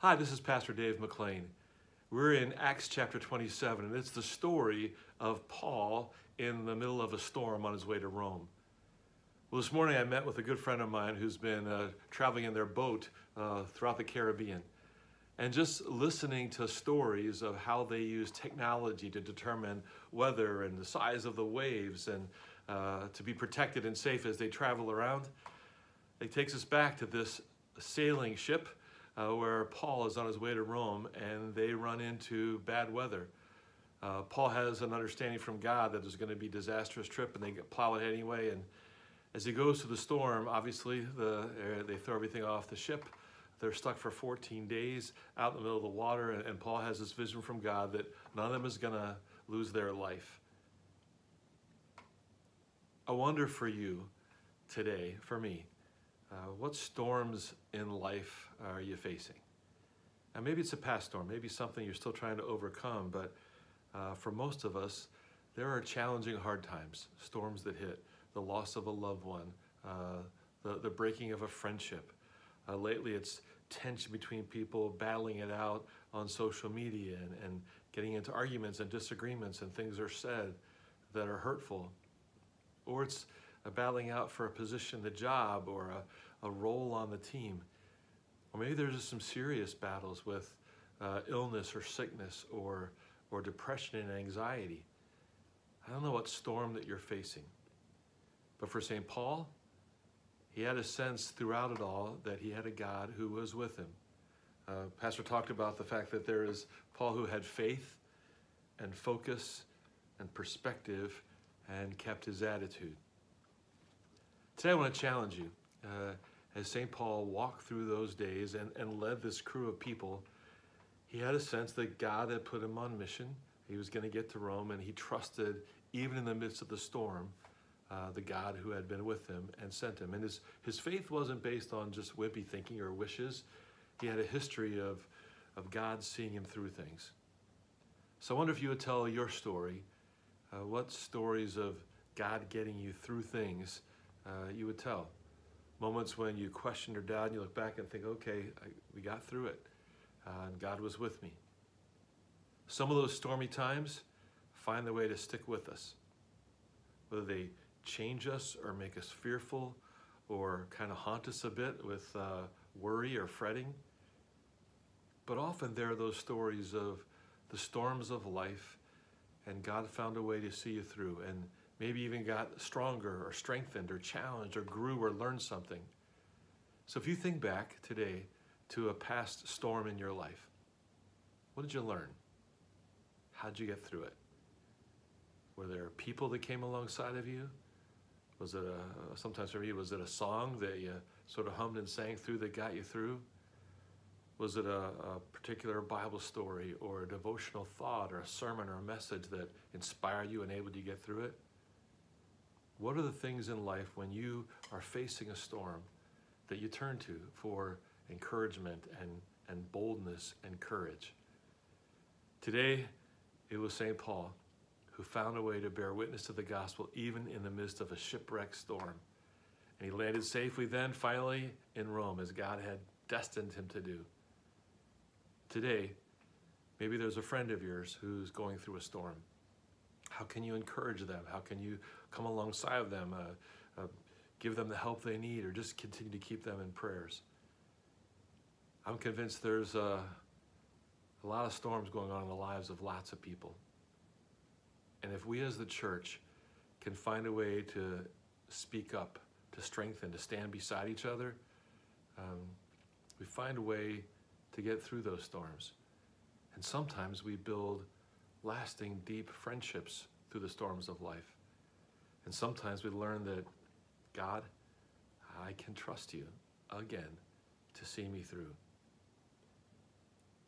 Hi, this is Pastor Dave McLean. We're in Acts chapter 27, and it's the story of Paul in the middle of a storm on his way to Rome. Well, this morning I met with a good friend of mine who's been traveling in their boat throughout the Caribbean, and just listening to stories of how they use technology to determine weather and the size of the waves and to be protected and safe as they travel around. It takes us back to this sailing ship where Paul is on his way to Rome and they run into bad weather. Paul has an understanding from God that there's going to be a disastrous trip, and they plow ahead anyway. And as he goes through the storm, obviously they throw everything off the ship. They're stuck for 14 days out in the middle of the water, and Paul has this vision from God that none of them is going to lose their life. I wonder for you today, for me, what storms in life are you facing? And maybe it's a past storm, maybe something you're still trying to overcome, but for most of us, there are challenging hard times, storms that hit, the loss of a loved one, the breaking of a friendship. Lately, it's tension between people battling it out on social media and getting into arguments and disagreements, and things are said that are hurtful. Or it's battling out for a position, the job, or a role on the team. Or maybe there's just some serious battles with illness or sickness or depression and anxiety. I don't know what storm that you're facing. But for St. Paul, he had a sense throughout it all that he had a God who was with him. Pastor talked about the fact that there is Paul who had faith and focus and perspective and kept his attitude. Today I want to challenge you. As St. Paul walked through those days and led this crew of people, he had a sense that God had put him on mission. He was going to get to Rome, and he trusted, even in the midst of the storm, the God who had been with him and sent him. And his faith wasn't based on just wimpy thinking or wishes. He had a history of God seeing him through things. So I wonder if you would tell your story, what stories of God getting you through things you would tell. Moments when you question or doubt and you look back and think, okay, we got through it, and God was with me. Some of those stormy times find their way to stick with us, whether they change us or make us fearful or kind of haunt us a bit with worry or fretting. But often there are those stories of the storms of life, and God found a way to see you through, and maybe even got stronger or strengthened or challenged or grew or learned something. So if you think back today to a past storm in your life, what did you learn? How did you get through it? Were there people that came alongside of you? Was it sometimes for me, was it a song that you sort of hummed and sang through that got you through? Was it a particular Bible story or a devotional thought or a sermon or a message that inspired you and enabled you to get through it? What are the things in life when you are facing a storm that you turn to for encouragement and boldness and courage? Today, it was St. Paul who found a way to bear witness to the gospel even in the midst of a shipwreck storm. And he landed safely then, finally, in Rome, as God had destined him to do. Today, maybe there's a friend of yours who's going through a storm. How can you encourage them? How can you come alongside of them, give them the help they need, or just continue to keep them in prayers? I'm convinced there's a lot of storms going on in the lives of lots of people. And if we as the church can find a way to speak up, to strengthen, to stand beside each other, we find a way to get through those storms. And sometimes we build lasting, deep friendships through the storms of life. And sometimes we learn that, God, I can trust you again to see me through.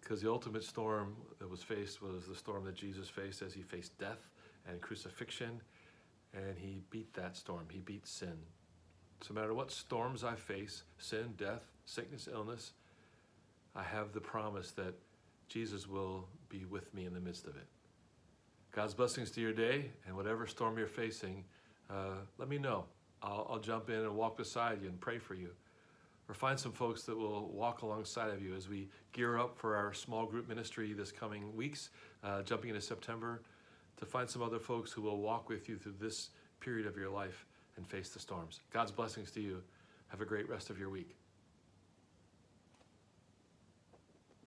Because the ultimate storm that was faced was the storm that Jesus faced as he faced death and crucifixion, and he beat that storm. He beat sin. So no matter what storms I face, sin, death, sickness, illness, I have the promise that Jesus will be with me in the midst of it. God's blessings to your day, and whatever storm you're facing, let me know. I'll jump in and walk beside you and pray for you. or find some folks that will walk alongside of you as we gear up for our small group ministry this coming weeks, jumping into September, to find some other folks who will walk with you through this period of your life and face the storms. God's blessings to you. Have a great rest of your week.